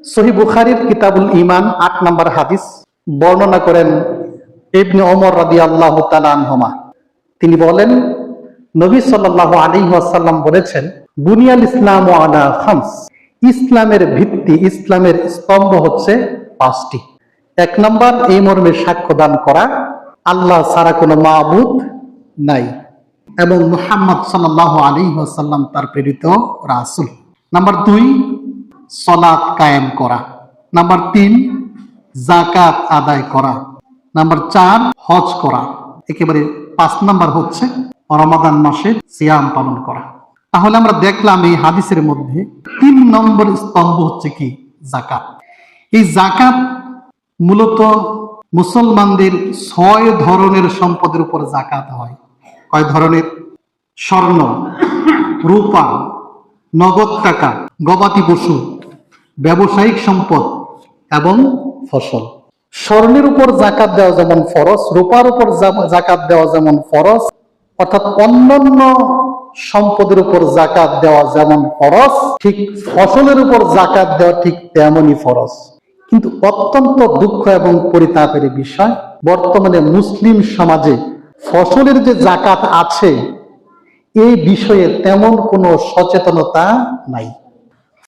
সহিহ বুখারীর কিতাবুল ঈমান ৮ নম্বর হাদিস বর্ণনা করেন ইবনে ওমর রাদিয়াল্লাহু তাআলা আনহুমা। তিনি বলেন, নবী সাল্লাল্লাহু আলাইহি ওয়াসাল্লাম বলেছেন, বুনিয়াল ইসলামু আলা খামস, ইসলামের ভিত্তি, ইসলামের স্তম্ভ হচ্ছে ৫টি। ১ নম্বর, এই মর্মে সাক্ষ্য দান করা আল্লাহ ছাড়া কোনো মাবুদ নাই এবং মুহাম্মদ সাল্লাল্লাহু আলাইহি ওয়াসাল্লাম তার প্রেরিত রাসূল। নাম্বার ২, সালাত কায়েম করা। নাম্বার ৩, যাকাত আদায় করা। নাম্বার ৪, হজ করা। একেবারে ৫ নাম্বার হচ্ছে রমাদান মাসে সিয়াম পালন করা। তাহলে আমরা দেখলাম এই হাদিসের মধ্যে ৩ নম্বর স্তম্ভ হচ্ছে কি? যাকাত। এই যাকাত মূলত মুসলমানদের ৬ ধরনের সম্পদের উপর যাকাত হয়। কয় ধরনের? স্বর্ণ, রূপা, নগদ টাকা, গবাদি পশু, ব্যবসায়িক সম্পদ এবং ফসল। স্বর্ণের উপর যাকাত দেওয়া যেমন ফরজ, রূপার উপর যাকাত দেওয়া যেমন ফরজ, অর্থাৎ অন্যান্য সম্পদের উপর যাকাত দেওয়া যেমন ফরজ, ঠিক ফসলের উপর যাকাত দেওয়া ঠিক তেমনই ফরজ। কিন্তু অত্যন্ত দুঃখ এবং পরিতাপের বিষয়, বর্তমানে মুসলিম সমাজে ফসলের যে যাকাত আছে এই বিষয়ে তেমন কোনো সচেতনতা নাই।